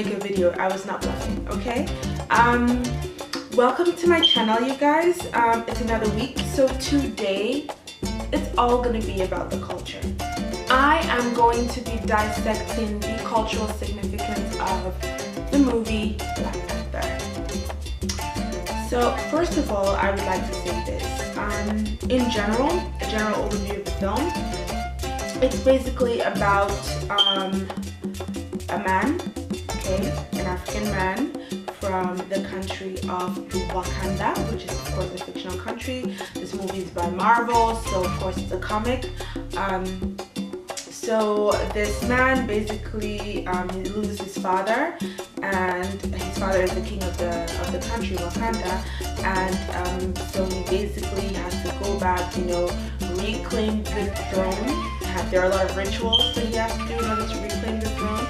make a video. I was not bluffing, okay? Welcome to my channel, you guys. It's another week. So today, it's all gonna be about the culture. I am going to be dissecting the cultural significance of the movie Black Panther. So first of all, I would like to say this. In general, a general overview of the film. It's basically about a man, okay, an African man from the country of Wakanda, which is of course a fictional country. This movie is by Marvel, so of course it's a comic. So this man basically he loses his father, and his father is the king of the country, Wakanda, and so he basically has to go back, you know, reclaim the throne. There are a lot of rituals that he has to do in order to reclaim the throne,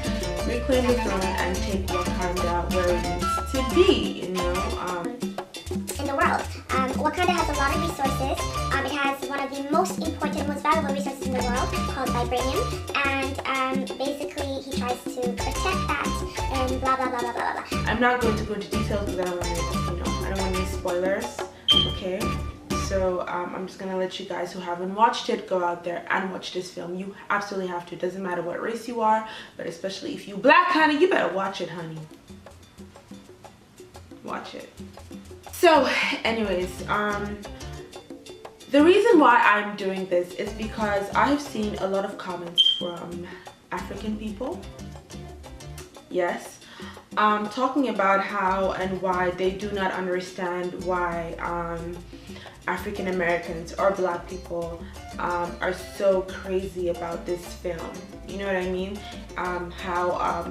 and take Wakanda where it needs to be, you know. In the world, Wakanda has a lot of resources. It has one of the most important, most valuable resources in the world called vibranium, and basically he tries to protect that and blah blah blah blah blah blah. I'm not going to go into details because I don't want to, you know, I don't want any spoilers. Okay. So I'm just gonna let you guys who haven't watched it go out there and watch this film. You absolutely have to. It doesn't matter what race you are, but especially if you black, honey, you better watch it, honey. Watch it. So anyways, the reason why I'm doing this is because I have seen a lot of comments from African people. Yes. Talking about how and why they do not understand why African Americans or black people are so crazy about this film. You know what I mean? How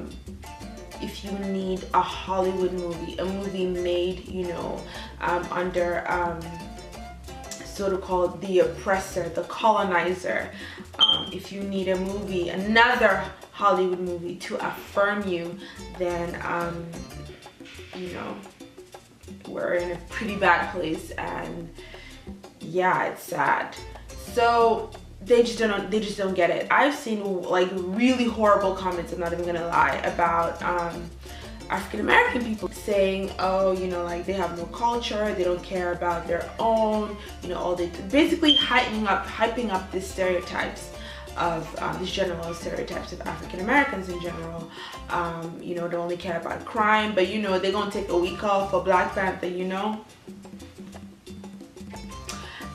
if you need a Hollywood movie, a movie made, you know, under so-called the oppressor, the colonizer, if you need a movie, another Hollywood movie to affirm you, then you know, we're in a pretty bad place, and yeah, it's sad. So they just don't get it. I've seen like really horrible comments, I'm not even gonna lie, about African American people saying, oh, you know, like they have no culture, they don't care about their own, you know, all they basically hyping up these stereotypes of these general stereotypes of African Americans in general. You know, they only care about crime, but you know, they're gonna take a week off for Black Panther, you know.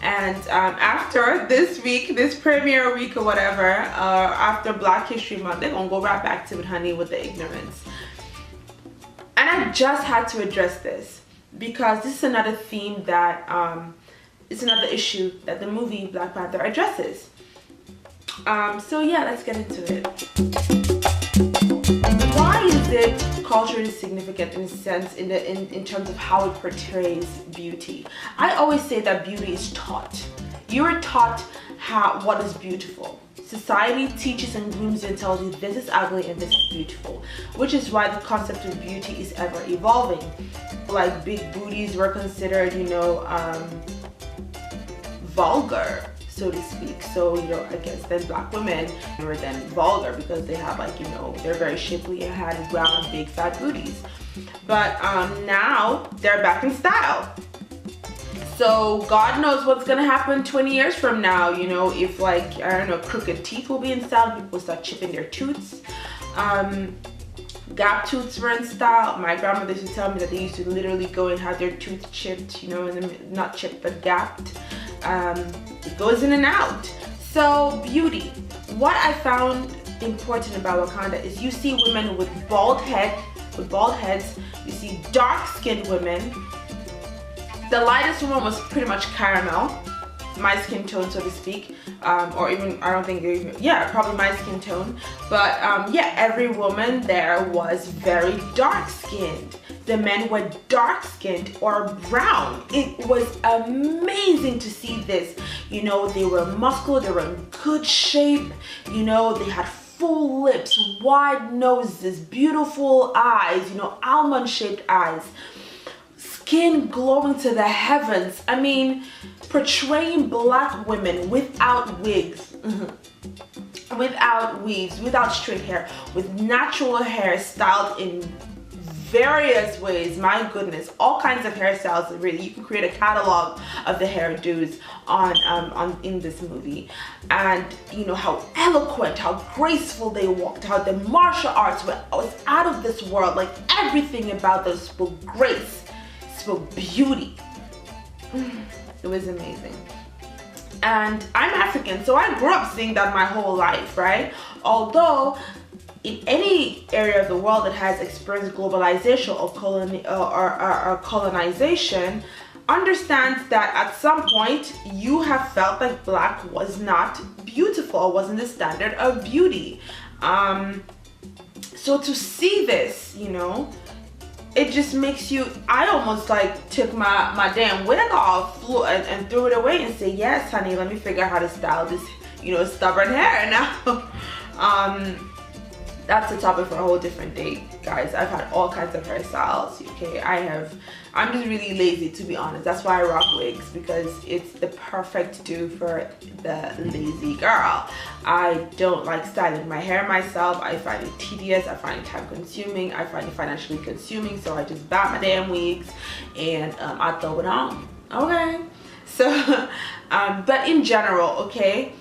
And after this week, this premiere week or whatever, after Black History Month, they're gonna go right back to it, honey, with the ignorance. And I just had to address this because this is another theme that it's another issue that the movie Black Panther addresses. So yeah, let's get into it. Why is it culturally significant in a sense, in terms of how it portrays beauty? I always say that beauty is taught. You're taught what is beautiful. Society teaches and grooms you and tells you this is ugly and this is beautiful, which is why the concept of beauty is ever evolving. Like big booties were considered, you know, vulgar, so to speak. So, you know, I guess then black women were then vulgar because they have, like, you know, they're very shapely and had round, big, fat booties. But now they're back in style. So God knows what's gonna happen 20 years from now, you know, if, like, I don't know, crooked teeth will be in style, people start chipping their tooths. Gap tooths were in style. My grandmother used to tell me that they used to literally go and have their tooth chipped, you know, and not chipped but gapped. It goes in and out. So beauty. What I found important about Wakanda is you see women with bald heads. You see dark-skinned women. The lightest woman was pretty much caramel, my skin tone, so to speak, or even, I don't think, yeah, probably my skin tone. But yeah, every woman there was very dark-skinned. The men were dark-skinned or brown. It was amazing to see this. You know, they were muscular, they were in good shape, you know, they had full lips, wide noses, beautiful eyes, you know, almond-shaped eyes. skin glowing to the heavens. I mean, portraying black women without wigs, without weaves, without straight hair, with natural hair styled in various ways. My goodness, all kinds of hairstyles. Really, you can create a catalog of the hairdos on in this movie. And you know how eloquent, how graceful they walked, how the martial arts was out of this world. Like everything about them spoke grace, spoke beauty. It was amazing. And I'm African, so I grew up seeing that my whole life, right? Although in any area of the world that has experienced globalization or colonization, understands that at some point you have felt like black was not beautiful, wasn't the standard of beauty. So to see this, you know, it just makes you, I almost like took my damn wig off and threw it away and say, yes honey, let me figure out how to style this, you know, stubborn hair now. That's a topic for a whole different day, guys. I've had all kinds of hairstyles, okay? I'm just really lazy, to be honest. That's why I rock wigs, because it's the perfect do for the lazy girl. I don't like styling my hair myself. I find it tedious, I find it time consuming, I find it financially consuming, so I just buy my damn wigs and I throw it on, okay? So, but in general, okay,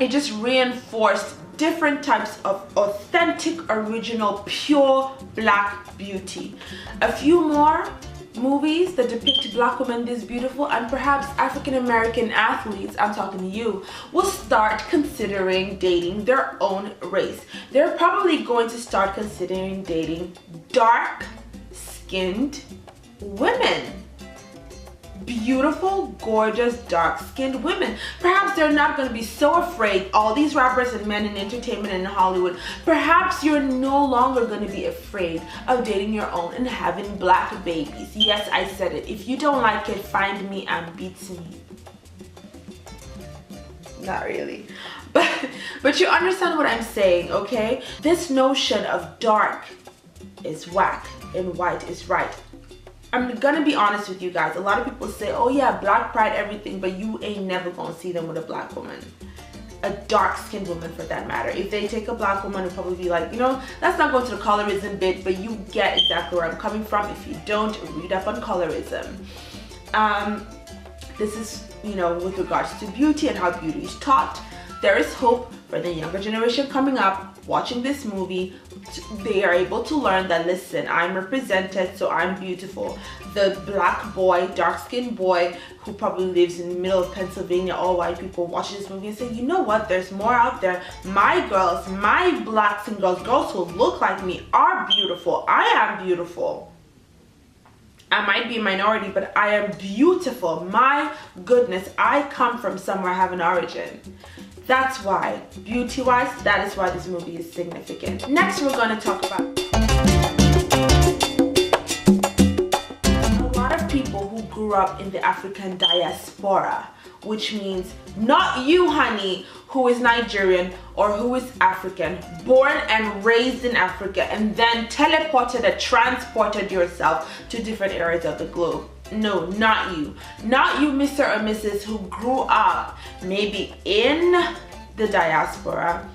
it just reinforced different types of authentic, original, pure black beauty. A few more movies that depict black women this beautiful, and perhaps African American athletes, I'm talking to you, will start considering dating their own race. They're probably going to start considering dating dark-skinned women. Beautiful, gorgeous, dark-skinned women. Perhaps they're not going to be so afraid, all these rappers and men in entertainment and in Hollywood, perhaps you're no longer going to be afraid of dating your own and having black babies. Yes, I said it. If you don't like it, find me and beat me. Not really. But you understand what I'm saying, okay? This notion of dark is whack and white is right. I'm gonna be honest with you guys. A lot of people say, oh yeah, black pride, everything, but you ain't never gonna see them with a black woman. A dark-skinned woman for that matter. If they take a black woman, it'll probably be like, you know, let's not go to the colorism bit, but you get exactly where I'm coming from. If you don't, read up on colorism. This is, you know, with regards to beauty and how beauty is taught. There is hope for the younger generation coming up watching this movie. They are able to learn that, listen, I'm represented, so I'm beautiful. The black boy, dark-skinned boy who probably lives in the middle of Pennsylvania, all white people, watching this movie and say, you know what, there's more out there. My girls, my blacks and girls who look like me are beautiful. I am beautiful. I might be a minority, but I am beautiful. My goodness, I come from somewhere, I have an origin. That's why, beauty-wise, that is why this movie is significant. Next, we're going to talk about a lot of people who grew up in the African diaspora, which means not you, honey, who is Nigerian or who is African, born and raised in Africa, and then teleported or transported yourself to different areas of the globe. No, not you. Not you, Mr. or Mrs. who grew up maybe in the diaspora,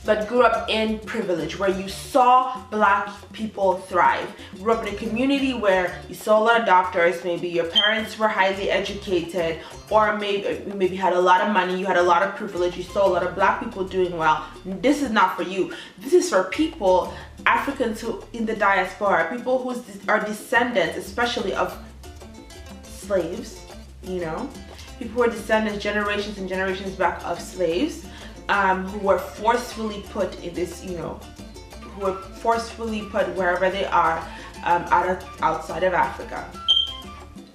but grew up in privilege, where you saw black people thrive. Grew up in a community where you saw a lot of doctors, maybe your parents were highly educated, or maybe had a lot of money, you had a lot of privilege, you saw a lot of black people doing well. This is not for you. This is for people, Africans who in the diaspora, people who are descendants, especially of slaves, you know, people who are descendants generations and generations back of slaves, who were forcefully put in this, you know, who were forcefully put wherever they are outside of Africa.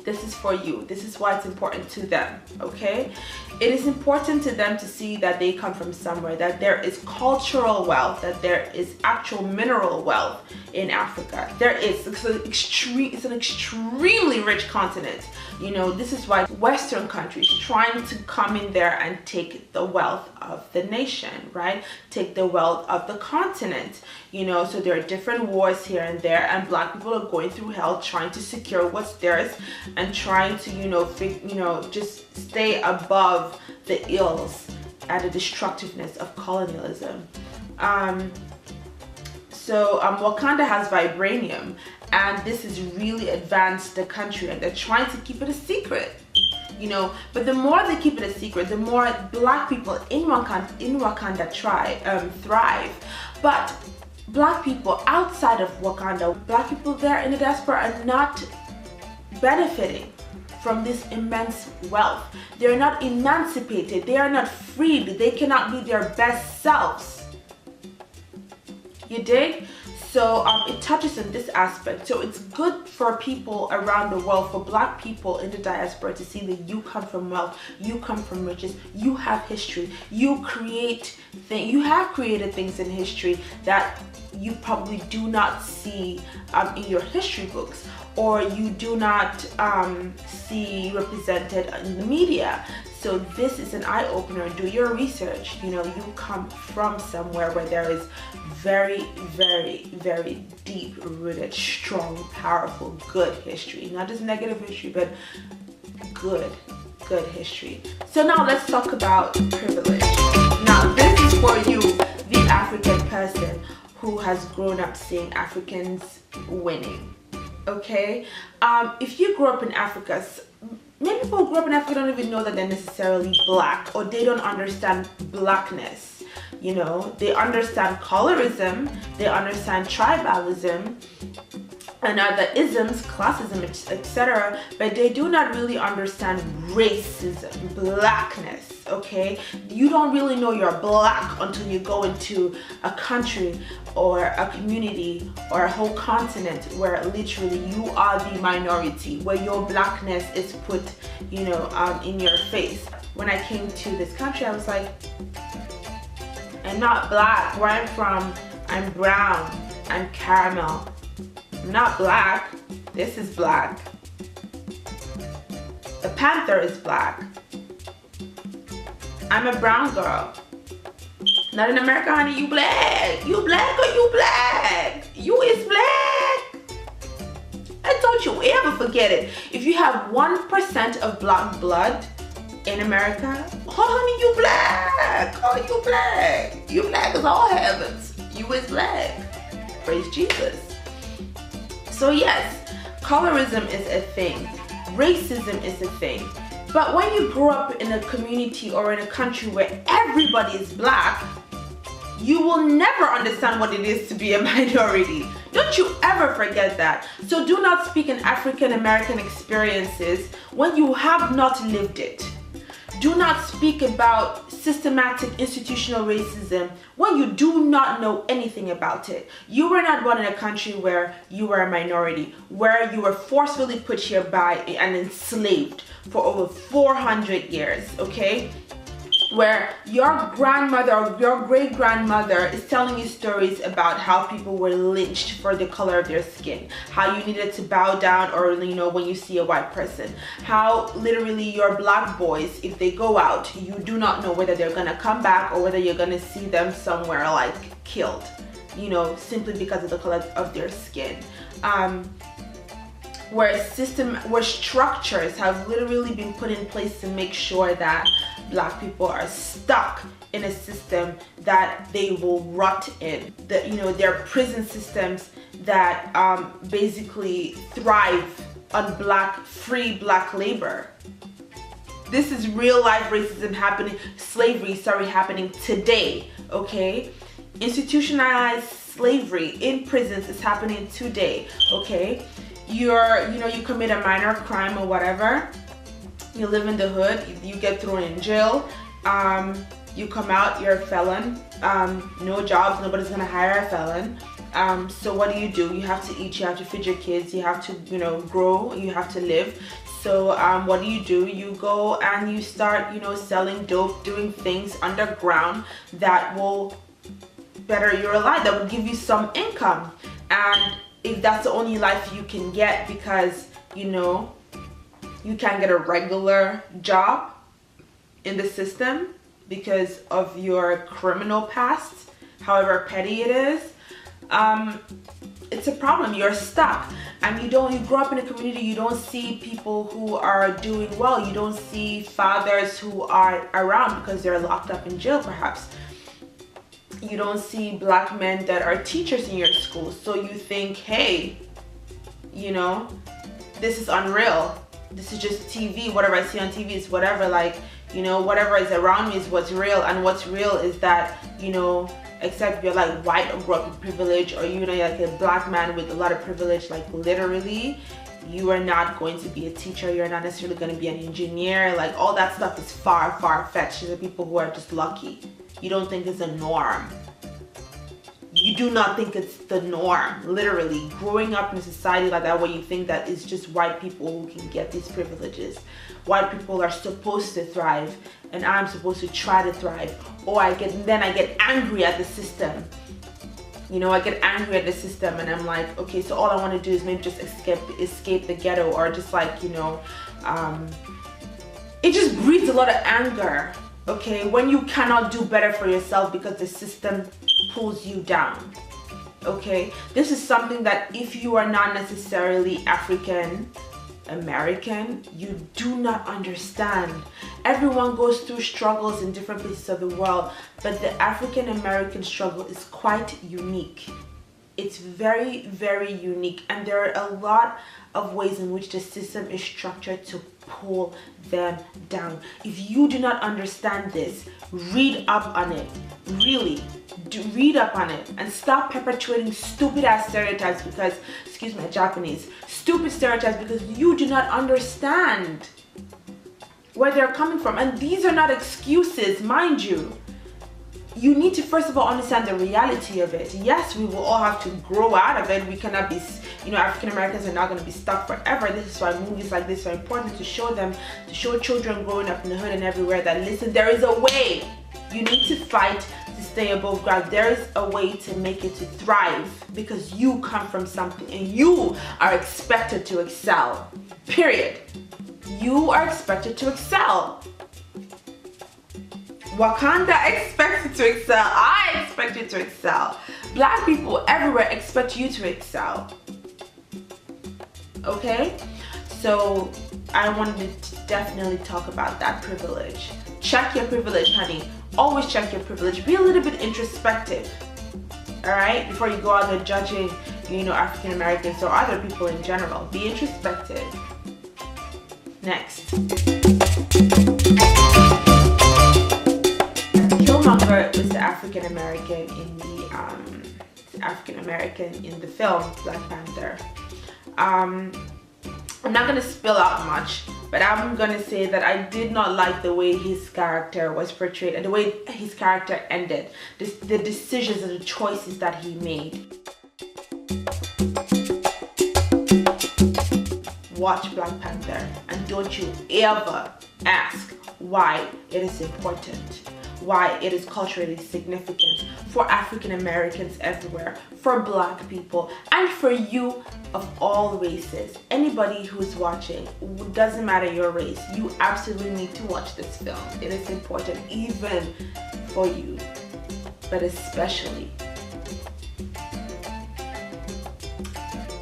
This is for you. This is why it's important to them, okay? It is important to them to see that they come from somewhere, that there is cultural wealth, that there is actual mineral wealth in Africa. There is. It's an extremely rich continent. You know, this is why Western countries trying to come in there and take the wealth of the nation, right? Take the wealth of the continent. You know, so there are different wars here and there, and Black people are going through hell trying to secure what's theirs and trying to, just stay above the ills and the destructiveness of colonialism. Wakanda has vibranium, and this has really advanced the country, and they're trying to keep it a secret. You know, but the more they keep it a secret, the more Black people in Wakanda thrive. But Black people outside of Wakanda, Black people there in the diaspora are not benefiting from this immense wealth. They're not emancipated. They are not freed. They cannot be their best selves. You dig? So it touches on this aspect. So it's good for people around the world, for Black people in the diaspora, to see that you come from wealth, you come from riches, you have history, you have created things in history that you probably do not see in your history books, or you do not see represented in the media. So this is an eye-opener. Do your research. You know, you come from somewhere where there is very, very, very deep-rooted, strong, powerful, good history. Not just negative history, but good history. So now let's talk about privilege. Now this is for you, the African person who has grown up seeing Africans winning. Okay? If you grew up in Africa, many people who grew up in Africa don't even know that they're necessarily Black, or they don't understand Blackness. You know, they understand colorism, they understand tribalism, and other isms, classism, etc., but they do not really understand racism, Blackness, okay? You don't really know you're Black until you go into a country or a community or a whole continent where literally you are the minority, where your Blackness is put, in your face. When I came to this country, I was like, I'm not Black. Where I'm from, I'm brown, I'm caramel. I'm not Black. This is Black. The Panther is Black. I'm a brown girl. Not in America, honey. You Black. You Black or you Black? You is Black. And don't you ever forget it. If you have 1% of Black blood in America, oh honey, you Black. Oh, you Black. You Black as all heavens. You is Black. Praise Jesus. So yes, colorism is a thing, racism is a thing, but when you grow up in a community or in a country where everybody is Black, you will never understand what it is to be a minority. Don't you ever forget that. So do not speak in African American experiences when you have not lived it. Do not speak about systematic institutional racism when you do not know anything about it. You were not born in a country where you were a minority, where you were forcefully put here by and enslaved for over 400 years, okay? Where your grandmother or your great-grandmother is telling you stories about how people were lynched for the color of their skin, how you needed to bow down, or when you see a white person, how literally your Black boys, if they go out, you do not know whether they're gonna come back or whether you're gonna see them somewhere like killed, simply because of the color of their skin. Where structures have literally been put in place to make sure that Black people are stuck in a system that they will rot in. There are prison systems that basically thrive on free Black labor. This is real life racism happening, happening today, okay? Institutionalized slavery in prisons is happening today, okay? You commit a minor crime or whatever, you live in the hood, you get thrown in jail, you come out, you're a felon, no jobs, nobody's gonna hire a felon, So what do? You have to eat, you have to feed your kids, you have to, you know, grow, you have to live. So what do? You go and you start, you know, selling dope, doing things underground that will better your life, that will give you some income. And if that's the only life you can get because, you know, you can't get a regular job in the system because of your criminal past, however petty it is, it's a problem. You're stuck. And you grow up in a community, you don't see people who are doing well. You don't see fathers who are around because they're locked up in jail perhaps. You don't see black men that are teachers in your school. So you think, hey, you know, this is unreal. This is just TV. Whatever I see on TV is whatever, like, you know, whatever is around me is what's real. And what's real is that, you know, except you're like white or grew up in privilege, or you know, you're like a black man with a lot of privilege, like literally, you are not going to be a teacher. You're not necessarily going to be an engineer. Like all that stuff is far fetched. These are people who are just lucky. You don't think it's a norm. You do not think it's the norm. Literally, growing up in a society like that where you think that it's just white people who can get these privileges. White people are supposed to thrive and I'm supposed to try to thrive. Or I get angry at the system. You know, I get angry at the system and I'm like, okay, so all I want to do is maybe just escape the ghetto, or just like, you know, it just breeds a lot of anger. Okay, when you cannot do better for yourself because the system pulls you down. Okay, this is something that if you are not necessarily African American, you do not understand. Everyone goes through struggles in different places of the world, but the African American struggle is quite unique. It's very, very unique, and there are a lot of ways in which the system is structured to pull them down. If you do not understand this, read up on it. Really, read up on it and stop perpetuating stupid ass stereotypes because, excuse my Japanese, stupid stereotypes because you do not understand where they're coming from. And these are not excuses, mind you. You need to first of all understand the reality of it. Yes, we will all have to grow out of it. We cannot be, you know, African Americans are not going to be stuck forever. This is why movies like this are important, to show them, to show children growing up in the hood and everywhere that, listen, there is a way. You need to fight to stay above ground. There is a way to make it, to thrive, because you come from something and you are expected to excel. Period. You are expected to excel. Wakanda expects you to excel. I expect you to excel. Black people everywhere expect you to excel. Okay? So I wanted to definitely talk about that privilege. Check your privilege, honey. Always check your privilege. Be a little bit introspective. Alright? Before you go out there judging, you know, African Americans or other people in general. Be introspective. Next. Killmonger was the African American in the film Black Panther. I'm not gonna spill out much, but I'm gonna say that I did not like the way his character was portrayed and the way his character ended. The decisions and the choices that he made. Watch Black Panther and don't you ever ask why it is important, why it is culturally significant for African Americans everywhere, for Black people, and for you of all races. Anybody who's watching, doesn't matter your race, you absolutely need to watch this film. It is important even for you, but especially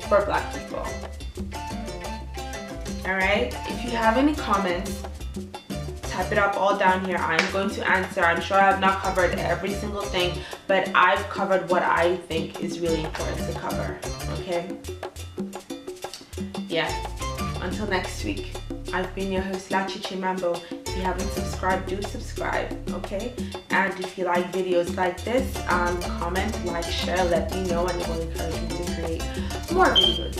for Black people. Alright, if you have any comments, type it up all down here. I'm going to answer. I'm sure I have not covered every single thing, but I've covered what I think is really important to cover. Okay? Yeah. Until next week, I've been your host, Lachi Chimambo. If you haven't subscribed, do subscribe. Okay? And if you like videos like this, comment, like, share, let me know, and it will encourage me to create more videos.